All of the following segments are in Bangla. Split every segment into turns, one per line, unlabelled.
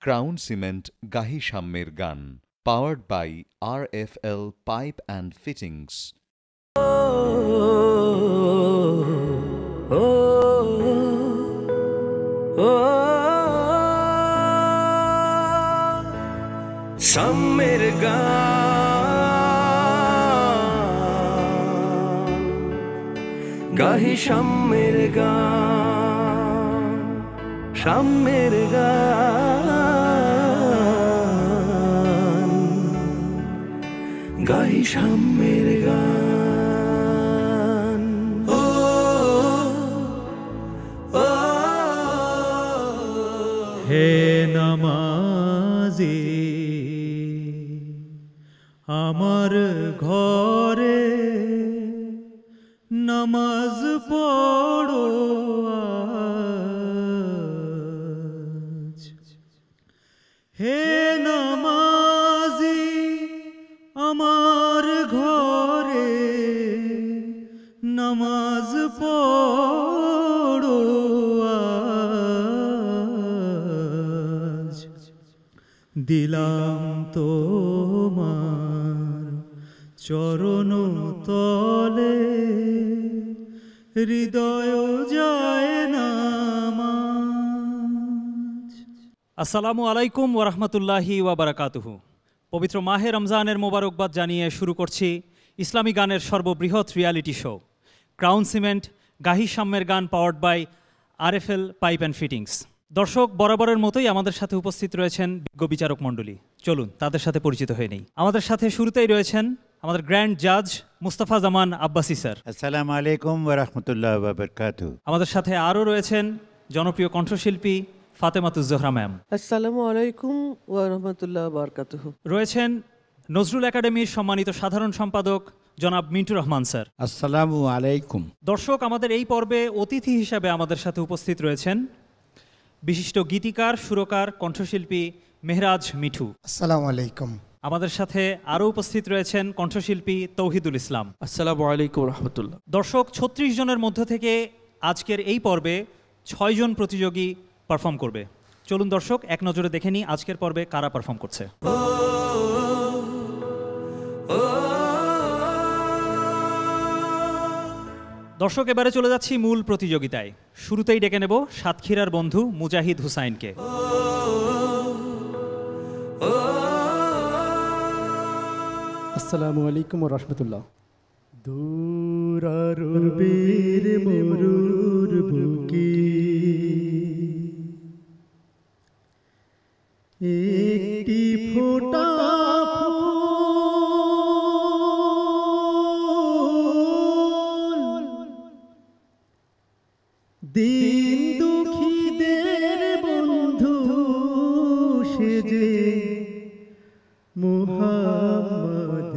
ক্রাউন সিমেন্ট গাহি সাম্যের গান, powered by RFL pipe and fittings.
সাম্যের গান গাহি সাম্যের গান, সাম্যের গান গাহি সাম্যের গান।
হে নামাজি আমার ঘরে নামাজ পড়ো আজ। হে নামাজি আমার ঘরে নামাজ পড়ো আজ। দিলাম তোমার চরণ তলে হৃদয় যায় নামাজ। আসসালামু আলাইকুম ওয়া রাহমাতুল্লাহি ওয়া বারাকাতুহু। পবিত্র মাহে রমজানের মোবারকবাদ জানিয়ে শুরু করছি ইসলামী গানের সর্ববৃহৎ রিয়ালিটি শো ক্রাউন সিমেন্ট গাহি সাম্যের গান, powered by RFL pipe and fittings. দর্শক, বরাবরের মতোই আমাদের সাথে উপস্থিত রয়েছেন বিজ্ঞ বিচারক মণ্ডলী। চলুন তাদের সাথে পরিচিত হয়ে নেই। আমাদের সাথে শুরুতেই রয়েছেন আমাদের গ্র্যান্ড জাজ মুস্তাফা জামান আব্বাসী স্যার।
আসসালামু আলাইকুম ওয়া রাহমাতুল্লাহি ওয়া বারাকাতুহু।
আমাদের সাথে আরও রয়েছেন জনপ্রিয় কণ্ঠশিল্পী ফাতেমাতুজ জোহরা ম্যাম।
আসসালামু আলাইকুম ওয়া রাহমাতুল্লাহি ওয়া বারাকাতুহু।
রয়েছেন নজরুল একাডেমির সম্মানিত সাধারণ সম্পাদক জনাব মিন্টু রহমান স্যার।
আসসালামু আলাইকুম।
দর্শক, আমাদের এই পর্বে অতিথি হিসাবে আমাদের সাথে উপস্থিত রয়েছেন বিশিষ্ট গীতিকার, সুরকার, কণ্ঠশিল্পী মেহরাজ মিঠু।
আসসালামু আলাইকুম।
আমাদের সাথে আরও উপস্থিত রয়েছেন কণ্ঠশিল্পী তৌহিদুল ইসলাম।
আসসালামু আলাইকুম রহমতুল্লাহ।
দর্শক, 36 জনের মধ্য থেকে আজকের এই পর্বে 6 জন প্রতিযোগী পারফর্ম করবে। চলুন দর্শক এক নজরে দেখে নিই আজকের পর্বে কারা পারফর্ম করছে। দর্শক, এবারে চলে যাচ্ছি মূল প্রতিযোগিতায়। শুরুতেই ডেকে নেব সাতক্ষীরার বন্ধু মুজাহিদ হুসাইনকে।
আসসালামু আলাইকুম ওয়া রাহমাতুল্লাহ।
দূরারবির মরুর বুকে একটি ফোঁটা ফুল দিন দুঃখীদের বন্ধু সেজে মুহাম্মদ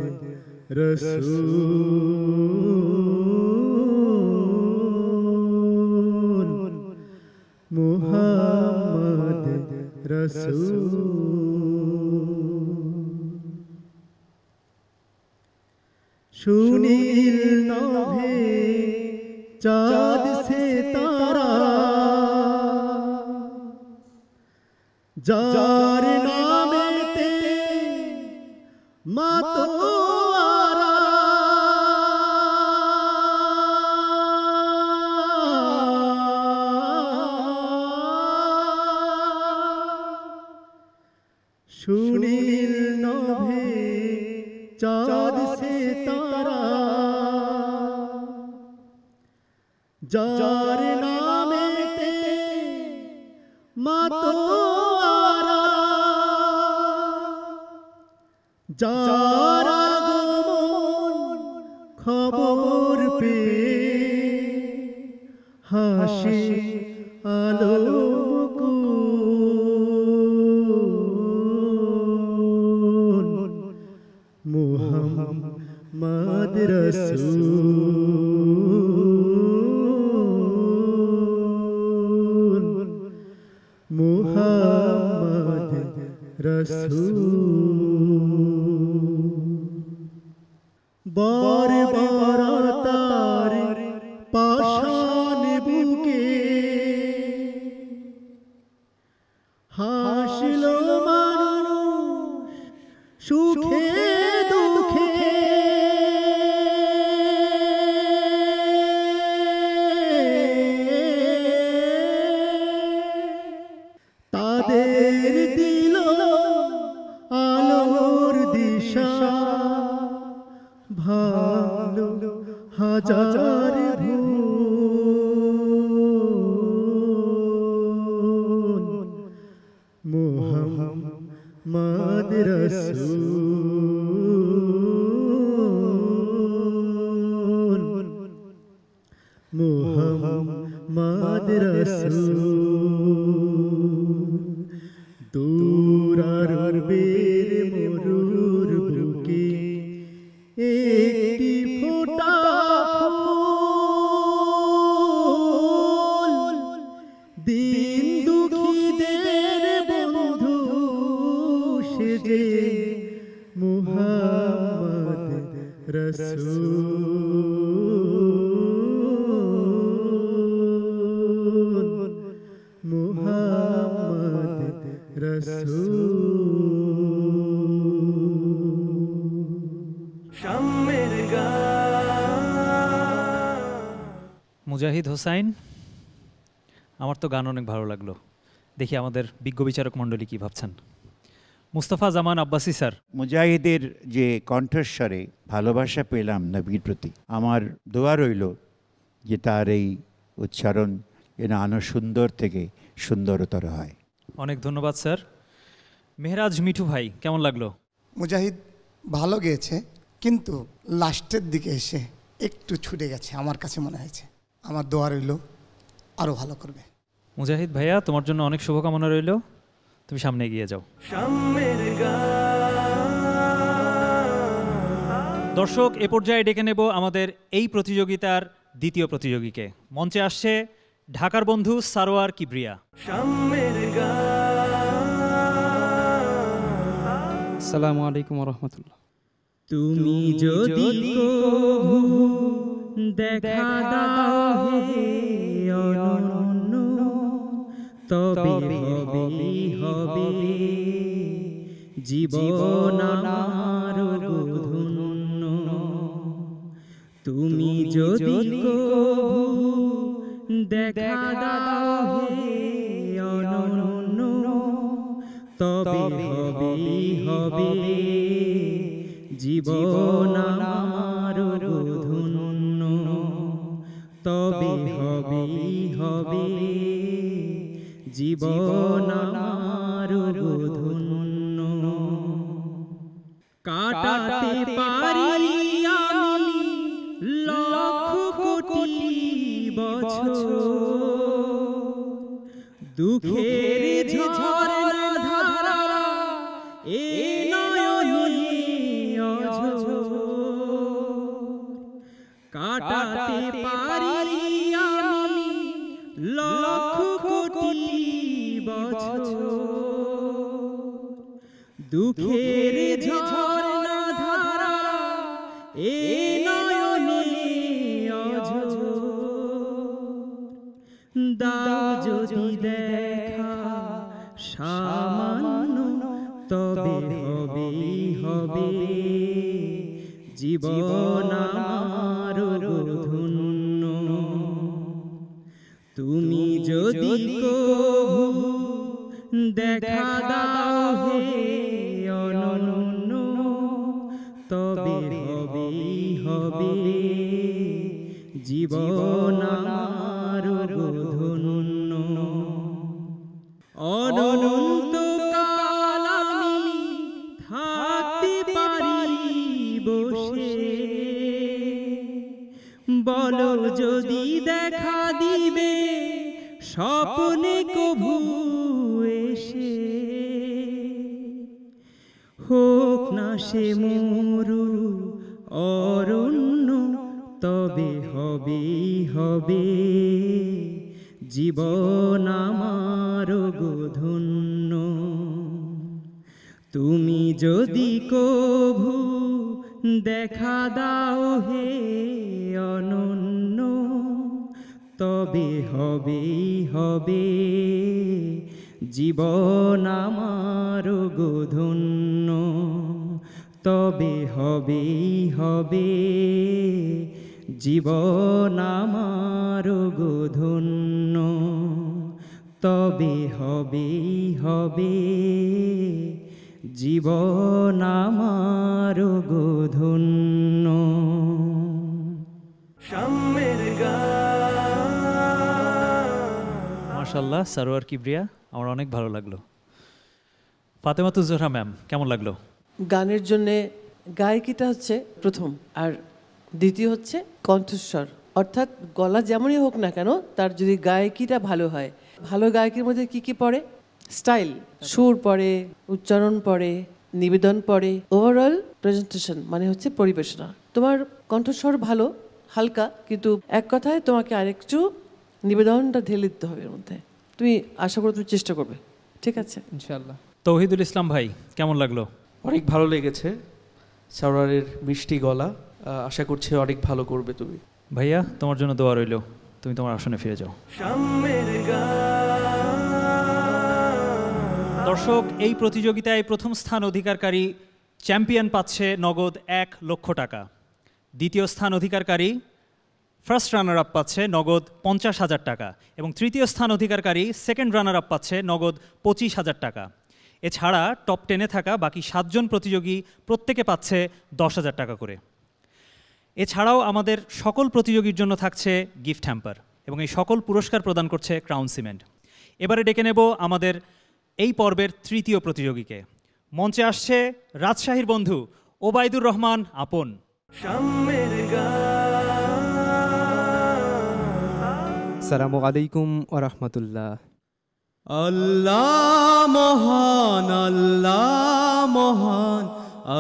রসূল, মুহাম্মদ রসূল। সুনীল নভে চাঁদ সে তারা, যার নামেতে মাতোয়ারা সুনীল নভে চাঁদ সে তারা, যার নামেতে মাতোয়ারা, যার আগমন খবর পেয়ে হাসি আলো মুকুল, মুহাম্মদ রসূল, মুহাম্মদ রসূল। বর্বরতার পাষাণ বুকে হাসি হাসিল মানুষ সুখে দুঃখে তাদের দিল আলোর দিশা ভালো হাজার ভুল মুহাম্মদ রাসূল মুহাম্মদ রাসূল দূর আরবের মরুর বুকে একটি ফোঁটা ফুল দিন দুঃখীদের বন্ধু সেজে মুহাম্মদ রাসূল মুহাম্মদ রাসূল
মুজাহিদ হোসাইন, আমার তো গান অনেক ভালো লাগলো। দেখি আমাদের বিজ্ঞ বিচারক মণ্ডলী কি ভাবছেন। মুস্তাফা জামান আব্বাসী স্যার।
মুজাহিদের যে কণ্ঠস্বরে ভালোবাসা পেলাম নবীর প্রতি, আমার দোয়া রইল যে তার এই উচ্চারণ যেন আরও সুন্দর থেকে সুন্দরতর হয়।
অনেক ধন্যবাদ স্যার। মেহরাজ মিঠু ভাই, কেমন লাগলো?
মুজাহিদ ভালো গেয়েছে, কিন্তু লাস্টের দিকে এসে একটু ছুটে গেছে, আমার কাছে মনে হয়েছে। আমার দোয়া রইল আরও ভালো করবে।
মুজাহিদ ভাইয়া, তোমার জন্য অনেক শুভকামনা রইল, তুমি সামনে এগিয়ে যাও। দর্শক, এ পর্যায়ে ডেকে নেব আমাদের এই প্রতিযোগিতার দ্বিতীয় প্রতিযোগীকে। মঞ্চে আসছে ঢাকার বন্ধু সারোয়ার কিবরিয়া।
আসসালামু আলাইকুম রহমতুল্লাহ।
তুমি যদি কভু দেখা দাও হে অনন্য, তবে হবে হবে জীবন আমার ধন্য। তুমি যদি কভু দেখা দাও হে অনন্য, তবে হবে হবে জীবন আমার ধন্য। তবে হবে হবে জীবন আমার ধন্য। কাটাতে পারি আমি লক্ষ কোটি বছর, দুঃখের ঝড় ধারা এ নয়নে অঝোর। কাটাতে পারি আমি লক্ষ কোটি বছর, দুঃখের ঝড় ধারা এ নয়নে অঝোর। দাও যদি দেখা সামান্য, তবে হবে হবে জীবন আমার ধন্য। তুমি যদি কভু দেখা দাও হে অনন্য, তবে হবে হবে জীবন আমার ধন্য। অনন্ত কাল আমি থাকতে পারি বসে, বলো যদি দেখা দিবে স্বপ্নে কভু এসে। হোক না সে মরু অরণ্য, তবে হবে হবে জীবন আমার ধন্য। তুমি যদি কভু দেখা দাও হে অনন্য, তবে হবে হবে জীবন আমার গো ধন্য, তবে হবে জীবন আমার গো ধন্য, তবে হবে জীবন আমার গো ধন্য।
মাশাআল্লাহ, সারোয়ার কিবরিয়া, আমার অনেক ভালো লাগলো। ফাতেমাতুজ জোহরা ম্যাম, কেমন লাগলো?
গানের জন্যে গায়িকাটা হচ্ছে প্রথম, আর দ্বিতীয় হচ্ছে কণ্ঠস্বর, অর্থাৎ গলা যেমনই হোক না কেন তার যদি গায়িকাটা ভালো হয়। ভালো গায়কের মধ্যে কি কি পড়ে? স্টাইল, সুর পড়ে, উচ্চারণ পড়ে, নিবেদন পড়ে, ওভারঅল প্রেজেন্টেশন মানে হচ্ছে পরিবেশনা। তোমার কণ্ঠস্বর ভালো, হালকা, কিন্তু এক কথায় তোমাকে আরেকটু নিবেদনটা ঢেলে দিতে হবে এর মধ্যে। তুমি আশা করি তুমি চেষ্টা করবে, ঠিক আছে?
ইনশাআল্লাহ।
তৌহিদুল ইসলাম ভাই, কেমন লাগলো?
অনেক ভালো লেগেছে সারোয়ারের মিষ্টি গলা, আশা করছি অনেক ভালো করবে তুমি।
ভাইয়া, তোমার জন্য দোয়া রইল, তুমি তোমার আসনে ফিরে যাও। দর্শক, এই প্রতিযোগিতায় প্রথম স্থান অধিকারকারী চ্যাম্পিয়ন পাচ্ছে নগদ 1 লক্ষ টাকা। দ্বিতীয় স্থান অধিকারকারী ফার্স্ট রানার আপ পাচ্ছে নগদ 50,000 টাকা, এবং তৃতীয় স্থান অধিকারকারী সেকেন্ড রানার আপ পাচ্ছে নগদ 25,000 টাকা। এছাড়া টপ 10-এ থাকা বাকি 7 জন প্রতিযোগী প্রত্যেকে পাচ্ছে 10,000 টাকা করে। এছাড়াও আমাদের সকল প্রতিযোগীর জন্য থাকছে গিফট হ্যাম্পার, এবং এই সকল পুরস্কার প্রদান করছে ক্রাউন সিমেন্ট। এবারে ডেকে নেব আমাদের এই পর্বের তৃতীয় প্রতিযোগীকে। মঞ্চে আসছে রাজশাহীর বন্ধু ওবায়দুর রহমান আপন।
আসসালামু আলাইকুম ওয়া রাহমাতুল্লাহ।
আল্লাহ মহান, আল্লাহ মহান,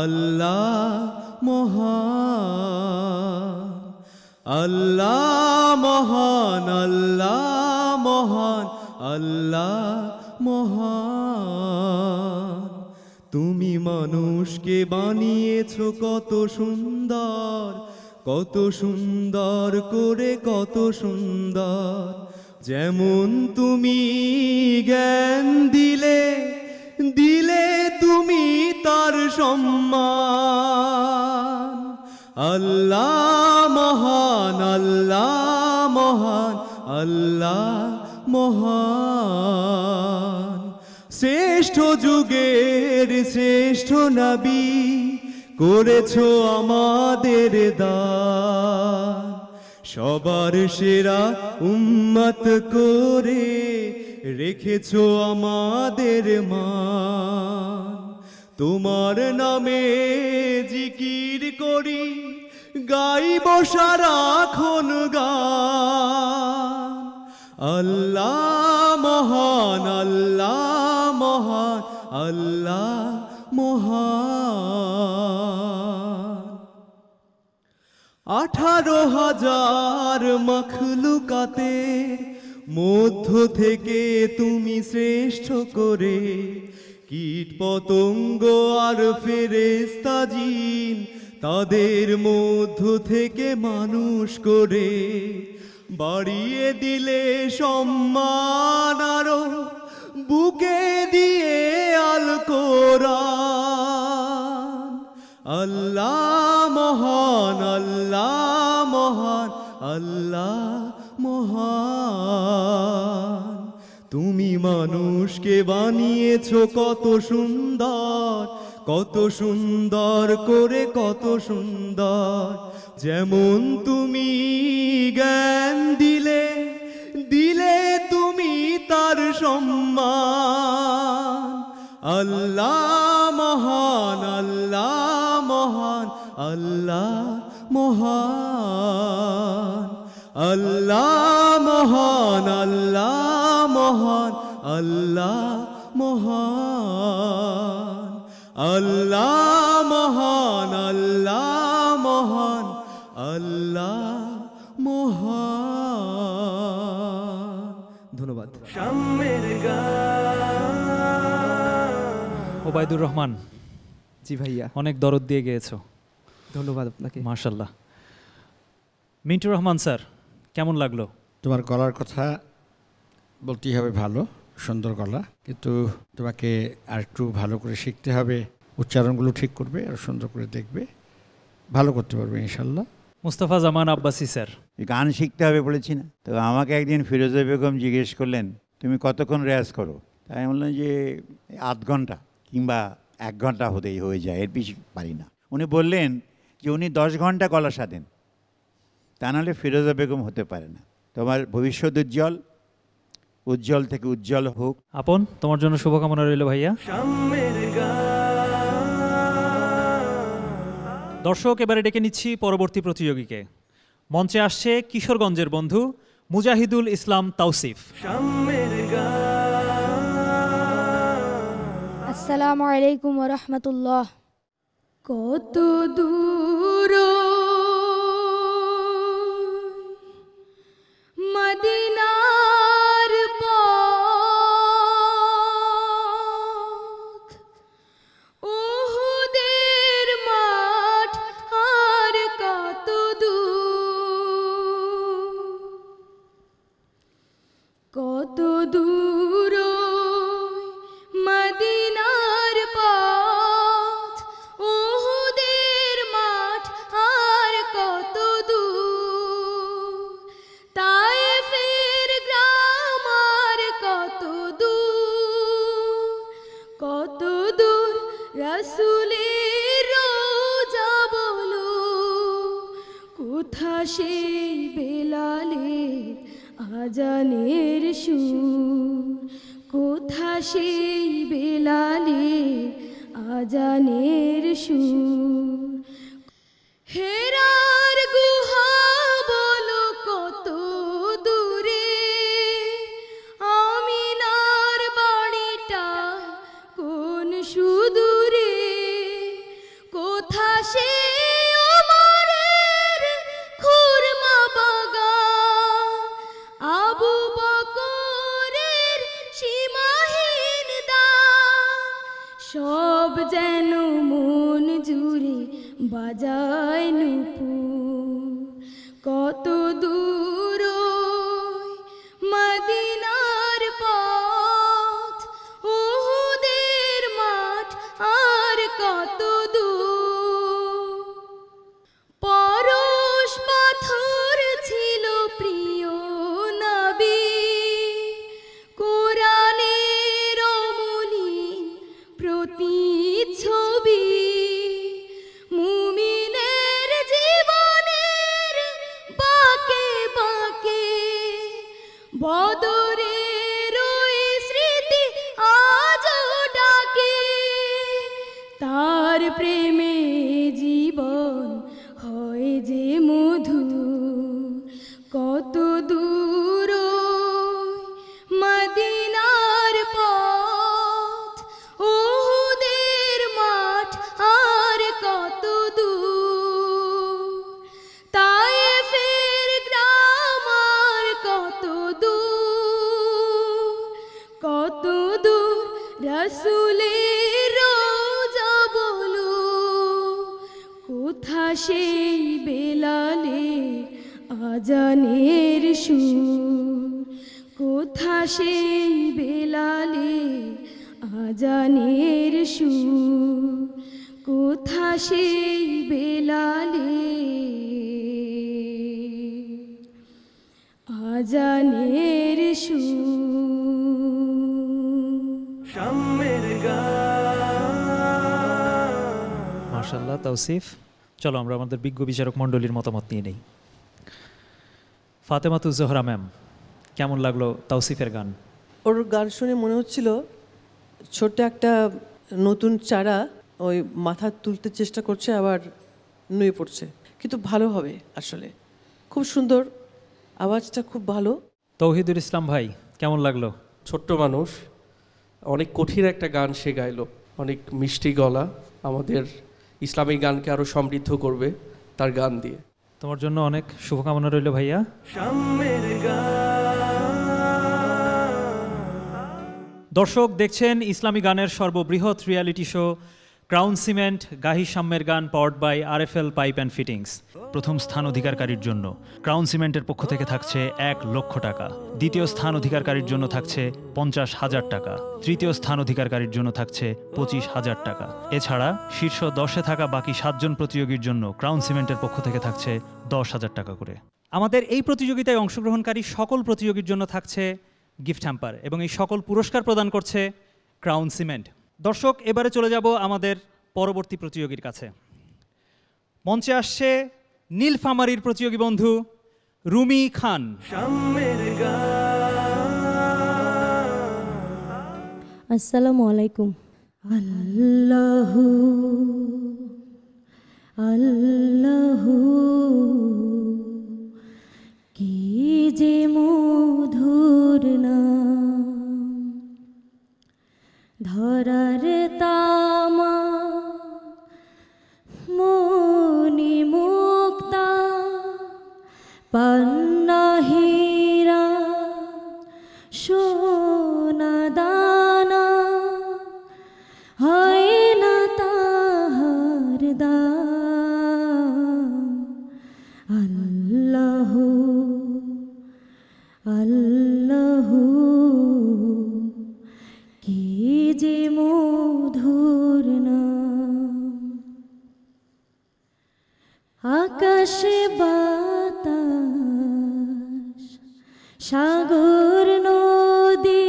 আল্লাহ মহান, আল্লাহ মহান, আল্লাহ মহান, আল্লাহ মহান। তুমি মানুষকে বানিয়েছো কত সুন্দর, কত সুন্দর করে, কত সুন্দর। যেমন তুমি জ্ঞান দিলে, দিলে তুমি তার সম্মান। আল্লাহ মহান, আল্লাহ মহান, আল্লাহ মহান। শ্রেষ্ঠ যুগের শ্রেষ্ঠ নবী করেছো আমাদের দান, সবার সেরা উম্মত করে রেখেছো আমাদের মান। তোমার নামে জিকির করি, গাইব সারাক্ষণ গান। আল্লাহ মহান, আল্লাহ মহান, আল্লাহ মহান। 18,000 মখলুকাতের মধ্য থেকে তুমি শ্রেষ্ঠ করে, কীট পতঙ্গ আর ফেরেশতা জিন তাদের মধ্য থেকে মানুষ করে বাড়িয়ে দিলে সম্মান আরো, বুকে দিয়ে আল কোরআন। আল্লাহ মহান, আল্লাহ মহান, আল্লাহ মহান। তুমি মানুষকে বানিয়েছো কত সুন্দর, কত সুন্দর করে, কত সুন্দর। যেমন তুমি জ্ঞান দিলে, দিলে তুমি তার সম্মান। আল্লাহ মহান, আল্লাহ মহান, আল্লাহ মহান। আল্লাহ মহান, আল্লাহ মহান, আল্লাহ মহান। আল্লাহ মহান, আল্লাহ মহান, আল্লাহ মহান। ধন্যবাদ।
ওবায়দুর রহমান,
জি ভাইয়া,
অনেক দরদ দিয়ে গিয়েছো,
ধন্যবাদ আপনাকে।
মাশাল্লাহ। মিন্টুর রহমান স্যার, কেমন লাগলো?
তোমার গলার কথা বলতেই হবে ভালো, সুন্দর গলা, কিন্তু তোমাকে আর একটু ভালো করে শিখতে হবে, উচ্চারণগুলো ঠিক করবে আর সুন্দর করে দেখবে, ভালো করতে পারবে ইনশাল্লাহ।
মুস্তাফা জামান আব্বাসী স্যার,
গান শিখতে হবে বলেছি না? তো আমাকে একদিন ফিরোজা বেগম জিজ্ঞেস করলেন তুমি কতক্ষণ রেয়াজ করো? তাই আমি বললাম যে 8 ঘন্টা কিংবা 1 ঘন্টা হতেই হয়ে যায়, এর বেশি পারি না। উনি বললেন যে উনি 10 ঘন্টা গলা সাধেন, তা নাহলে ফিরোজা বেগম হতে পারে না। তোমার ভবিষ্যৎ উজ্জ্বল, উজ্জ্বল থেকে উজ্জ্বল হোক।
আপন, তোমার জন্য শুভকামনা রইল ভাইয়া। দর্শক, এবারে ডেকে নিচ্ছি পরবর্তী প্রতিযোগীকে। মঞ্চে আসছে কিশোরগঞ্জের বন্ধু মুজাহিদুল ইসলাম তাওসিফ।
আসসালামু আলাইকুম ওয়া রাহমাতুল্লাহ। কত দূর মদিনার পথ, উহুদের মাঠ আর কত দূর, কত দূর মদিনার পথ, উহুদের মাঠ আর কত দূর, তায়েফের গ্রাম আর কত দূর, কত দূর রাসূলের রওজা বলো, কোথা সেই বেলালের আজানের সুর, কোথা সেই বেলালের আজানের সুর, হেরার গুহা বলো কত দূরে, আমিনার বাড়িটা কোন সুদূরে, কোথা সেই ওমরের খুরমা বাগান, আবু বকরের সীমাহীন দান, সব যেন মন জুড়ে বাজায় নূপুর, কত দূর মদিনার পথ, উহুদের মাঠ আর কত দূর, পরশ পাথর ছিল প্রিয় নবী, কোরআনের অমলিন প্রতিচ্ছবি, মুমিনের জীবনের বাঁকে বাঁকে, বদরের ওই স্মৃতি আজও ডাকে, তার প্রেমে জীবন হয় যে মধু, কত দূর মদিনার পথ, উহুদের মাঠ আর কত দূর, তায়েফের গ্রাম আর কত দূর, কত দূর রাসূলের রওজা বলো, কোথা সেই বেলালের আজানের সুর, কোথা সেই বেলালের আজানের সুর, কোথা সেই বেলালের আজানের সুর।
মাশাআল্লাহ তাওসিফ। চলো আমরা আমাদের বিজ্ঞ বিচারক মণ্ডলীর মতামত নিয়ে নেই। ফাতেমাতুজ জোহরা ম্যাম, কেমন লাগলো তাওসিফের গান?
ওর গান শুনে মনে হচ্ছিল ছোট্ট একটা নতুন চারা ওই মাথা তুলতে চেষ্টা করছে, আবার নুয়ে পড়ছে, কিন্তু ভালো হবে আসলে। খুব সুন্দর, আওয়াজটা খুব ভালো।
তৌহিদুল ইসলাম ভাই, কেমন লাগলো?
ছোট্ট মানুষ, অনেক কঠিন একটা গান সে গাইলো, অনেক মিষ্টি গলা, আমাদের ইসলামী গানকে আরও সমৃদ্ধ করবে তার গান দিয়ে।
তোমার জন্য অনেক শুভকামনা রইল ভাইয়া। দর্শক দেখছেন ইসলামী গানের সর্ববৃহৎ রিয়ালিটি শো ক্রাউন সিমেন্ট গাহি সাম্যের গান powered by RFL pipe and fittings. প্রথম স্থান অধিকারকারীর জন্য ক্রাউন সিমেন্টের পক্ষ থেকে থাকছে 1 লক্ষ টাকা, দ্বিতীয় স্থান অধিকারকারীর জন্য থাকছে 50,000 টাকা, তৃতীয় স্থান অধিকারকারীর জন্য থাকছে 25,000 টাকা। এছাড়া শীর্ষ 10-এ থাকা বাকি 7 জন প্রতিযোগীর জন্য ক্রাউন সিমেন্টের পক্ষ থেকে থাকছে 10,000 টাকা করে। আমাদের এই প্রতিযোগিতায় অংশগ্রহণকারী সকল প্রতিযোগীর জন্য থাকছে গিফট হ্যাম্পার এবং এই সকল পুরস্কার প্রদান করছে ক্রাউন সিমেন্ট। দর্শক, এবারে চলে যাব আমাদের পরবর্তী প্রতিযোগীর কাছে। মঞ্চে আসছে নীলফামারীর প্রতিযোগী বন্ধু রুমি খান।
আসসালামু আলাইকুম। আল্লাহু আল্লাহু কি যে মধুর নাম, ধরার তামা মনি মুক্তা পান্না হীরা সোনা দানা, হয় না তাহার দাম। আল্লাহু আল্লাহু কি যে মধুর নাম। আকাশে বাতাস সাগর নদী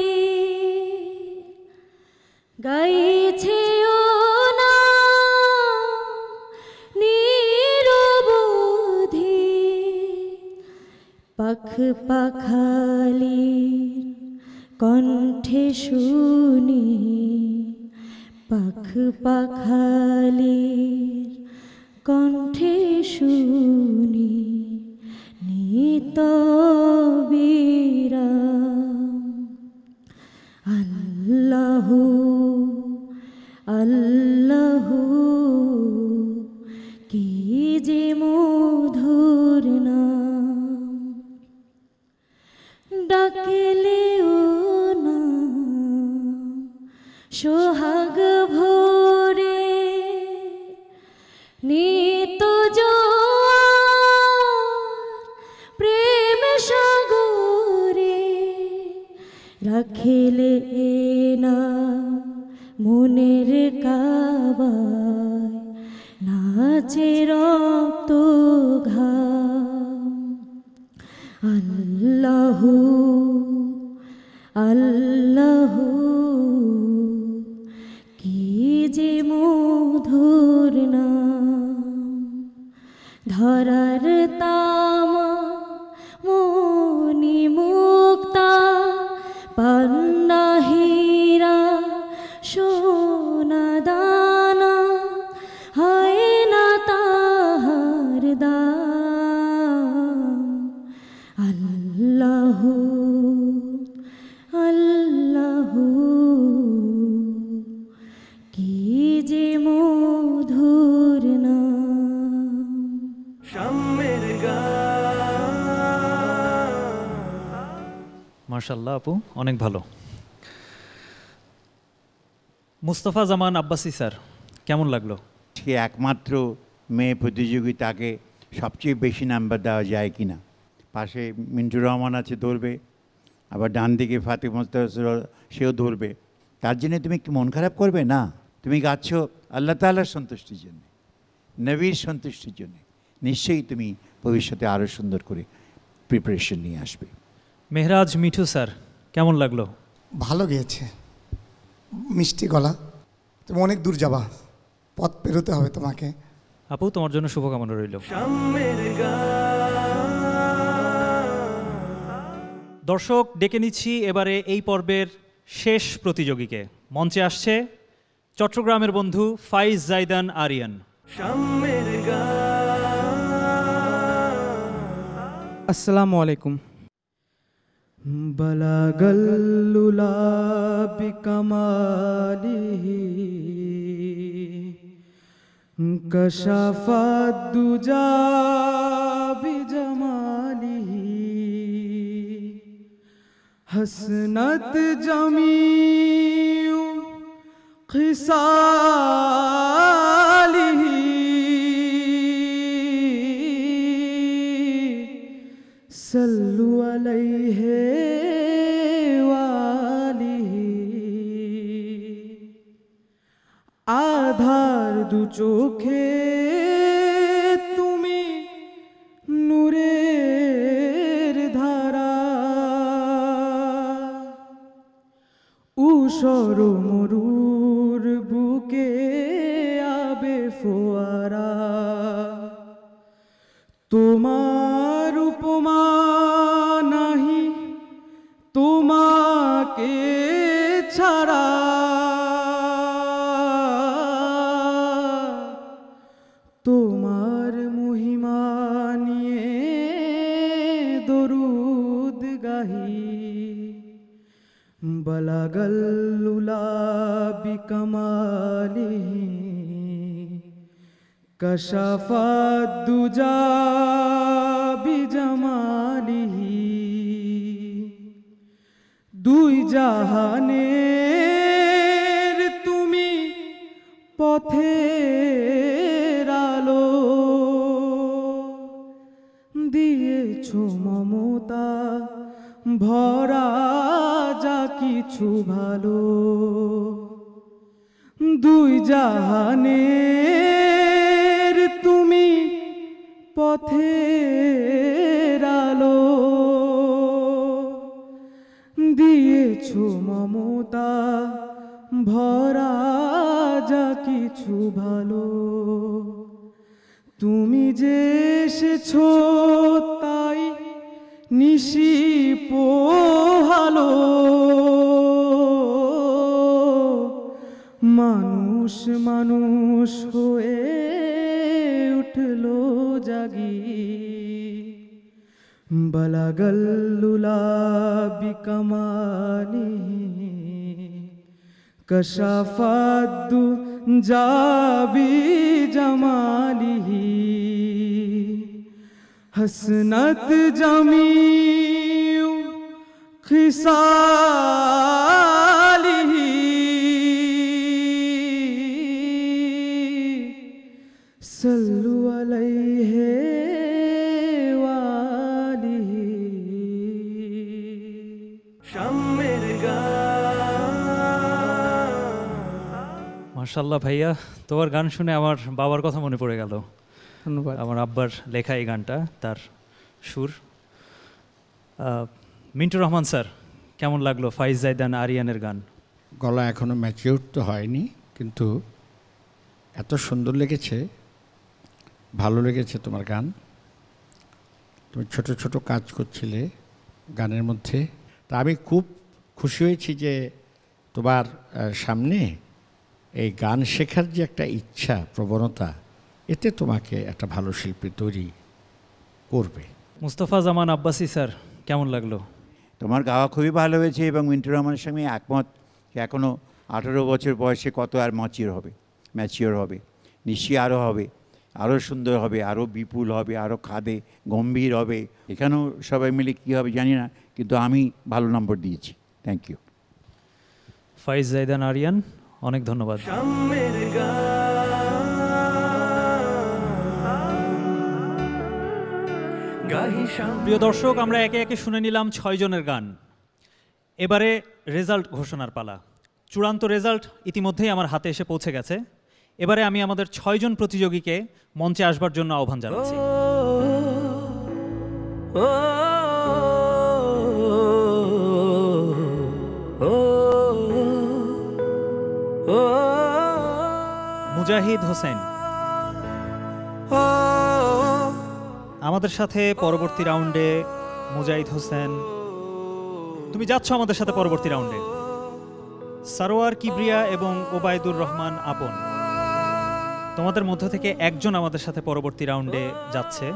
গাইছে ও নাম নিরবধি, পাখ পাখালির কণ্ঠে শুনি, পাখ পাখালির কণ্ঠে শুনি নিত বিরাম। আল্লাহু আল্লাহু কি যে মধুর নাম, ডাকলে ও নাম সোহাগ ভোরে নিত জোয়ার প্রেম সাগরে, রাখিলে এ নাম মনের কাবায় নাচে রক্ত ঘাম। আল্লাহু আল্লাহু কি যে মধুর নাম, ধরার তামা মনি মুক্তা পান্না হীরা সোনা দানা, হয় না তাহার দাম। আল্লাহু আল্লাহু কি যে মধুর নাম।
মাশাআল্লাহ আপু, অনেক ভালো। মুস্তফা জামান আব্বাসী স্যার, কেমন লাগলো?
সে একমাত্র মেয়ে প্রতিযোগী, তাকে সবচেয়ে বেশি নাম্বার দেওয়া যায় কি না। পাশে মিন্টুর রহমান আছে, ধরবে, আবার ডান দিকে ফাতিমা মুস্তাফা, সেও ধরবে। তার জন্য তুমি কি মন খারাপ করবে? না, তুমি গাচ্ছ আল্লাহ তাআলার সন্তুষ্টির জন্য, নবীর সন্তুষ্টির জন্য। নিশ্চয়ই তুমি ভবিষ্যতে আরও সুন্দর করে প্রিপারেশন নিয়ে আসবে।
মেহরাজ মিঠু স্যার, কেমন লাগলো?
ভালো গেয়েছে, মিষ্টি গলা। তুমি অনেক দূর যাবা, পথ পেরোতে হবে তোমাকে।
আপু, তোমার জন্য শুভকামনা রইল। দর্শক, ডেকে নিচ্ছি এবারে এই পর্বের শেষ প্রতিযোগীকে। মঞ্চে আসছে চট্টগ্রামের বন্ধু ফাইজ জাইদান আরিয়ান।
আসসালামু আলাইকুম।
বালাগাল্লুলা বিকামালিহি কশাফাদ দুজা বিজামালিহি হাসনাত জামিউ خصاله صلوا عليه وآله আধার দু চোখে তুমি নূরের ধারা উষর মরুর বুকে আবে ফোয়ারা তোমার উপমা নাহি তোমাকে ছাড়া তোমার মহিমা নিয়ে দরুদ গাহি বলাগল্লুলা বিকমালিহি কশাফাত দুজা বিজমালিহি দুই জাহানের তুমি পথের আলো দিয়েছো মমতা ভরা যা কিছু ভালো দুই জাহানের তুমি পথের আলো দিয়েছো মমতা ভরা যা কিছু ভালো তুমি যে এসেছো তাই নিশি পোহালো মানুষ মানুষ হয়ে উঠলো জাগি বলাগল্লুলা বিকমালিহি কশাফাত জাবি জামালিহি হসনত জামিউ খিসালিহি সাল্লু আলাইহি ওয়ালিহি শামের
মাশাআল্লাহ ভাইয়া, তোমার গান শুনে আমার বাবার কথা মনে পড়ে গেল।
ধন্যবাদ।
আমার আব্বার লেখা এই গানটা, তার সুর। মিন্টু রহমান স্যার, কেমন লাগলো ফাইজ জাইদান আরিয়ানের গান?
গলা এখনও ম্যাচিউর তো হয়নি, কিন্তু এত সুন্দর লেগেছে, ভালো লেগেছে তোমার গান। তুমি ছোট ছোট কাজ করছিলে গানের মধ্যে, তা আমি খুব খুশি হয়েছি যে তোমার সামনে এই গান শেখার যে একটা ইচ্ছা, প্রবণতা, এতে তোমাকে একটা ভালো শিল্পী তৈরি করবে।
মুস্তফা জামান আব্বাসী স্যার, কেমন লাগলো?
তোমার গাওয়া খুবই ভালো হয়েছে এবং মিন্টু রহমানের সঙ্গে একমত। এখনও 18 বছর বয়সে কত আর ম্যাচিওর হবে, নিশ্চয়ই আরও হবে, আরও সুন্দর হবে, আরও বিপুল হবে, আরও খাদে গম্ভীর হবে। এখানেও সবাই মিলে কী হবে জানি না, কিন্তু আমি ভালো নম্বর দিয়েছি। Thank you.
ফাইজ জাইদান আরিয়ান, অনেক ধন্যবাদ। প্রিয় দর্শক, আমরা একে একে শুনে নিলাম 6 জনের গান। এবারে রেজাল্ট ঘোষণার পালা। চূড়ান্ত রেজাল্ট ইতিমধ্যেই আমার হাতে এসে পৌঁছে গেছে। এবারে আমি আমাদের 6 জন প্রতিযোগীকে মঞ্চে আসবার জন্য আহ্বান জানাচ্ছি। মুজাহিদ হোসেন, আমাদের সাথে পরবর্তী রাউন্ডে। মুজাহিদ হোসেন, তুমি যাচ্ছ আমাদের সাথে পরবর্তী রাউন্ডে। সারোয়ার কিবরিয়া এবং ওবায়দুর রহমান আপন, তোমাদের মধ্য থেকে একজন আমাদের সাথে পরবর্তী রাউন্ডে যাচ্ছে,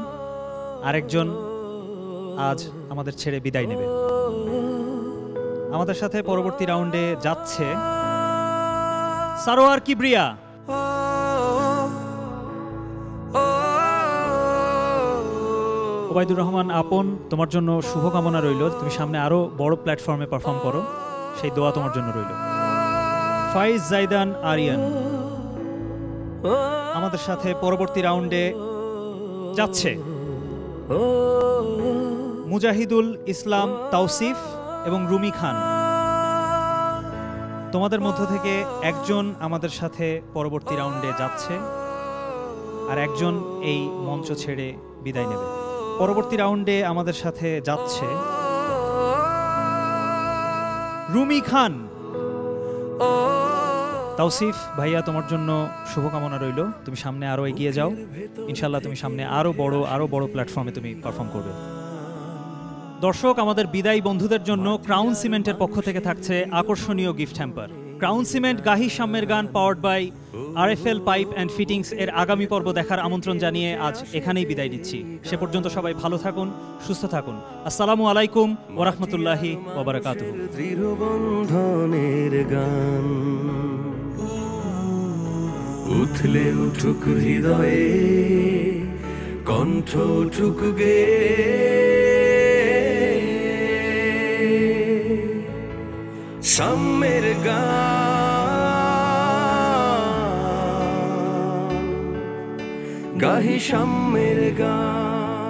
আরেকজন আজ আমাদের ছেড়ে বিদায় নেবে। আমাদের সাথে পরবর্তী রাউন্ডে যাচ্ছে সারোয়ার কিবরিয়া। ওবায়দুর রহমান আপন, তোমার জন্য শুভকামনা রইল। তুমি সামনে আরো বড় প্ল্যাটফর্মে পারফর্ম করো, সেই দোয়া তোমার জন্য রইল। ফাইজ জাইদান আরিয়ান আমাদের সাথে পরবর্তী রাউন্ডে যাচ্ছে। মুজাহিদুল ইসলাম তাওসিফ এবং রুমি খান, তোমাদের মধ্য থেকে একজন আমাদের সাথে পরবর্তী রাউন্ডে যাচ্ছে আর একজন এই মঞ্চ ছেড়ে বিদায় নেবে। পরবর্তী রাউন্ডে আমাদের সাথে যাচ্ছে রুমি খান। তাওসিফ ভাইয়া, তোমার জন্য শুভকামনা রইল, তুমি সামনে আরো এগিয়ে যাও, ইনশাল্লাহ তুমি সামনে আরো বড় প্ল্যাটফর্মে তুমি পারফর্ম করবে। দর্শক, আমাদের বিদায়ী বন্ধুদের জন্য ক্রাউন সিমেন্টের পক্ষ থেকে থাকছে আকর্ষণীয় গিফট হ্যাম্পার। ক্রাউন সিমেন্ট গাহি সাম্যের গান powered by RFL pipe and fittings এর আগামী পর্ব দেখার আমন্ত্রণ জানিয়ে আজ এখানেই বিদায় নিচ্ছি। সে পর্যন্ত সবাই ভালো থাকুন, সুস্থ থাকুন। আসসালামু আলাইকুম ওয়া রাহমাতুল্লাহি ওয়া বারাকাতুহু।
দৃঢ় বন্ধনের গান উথলে উঠুক হৃদয়ে, কণ্ঠ উঠুক গে, সাম্যের গান গাহি সাম্যের গান।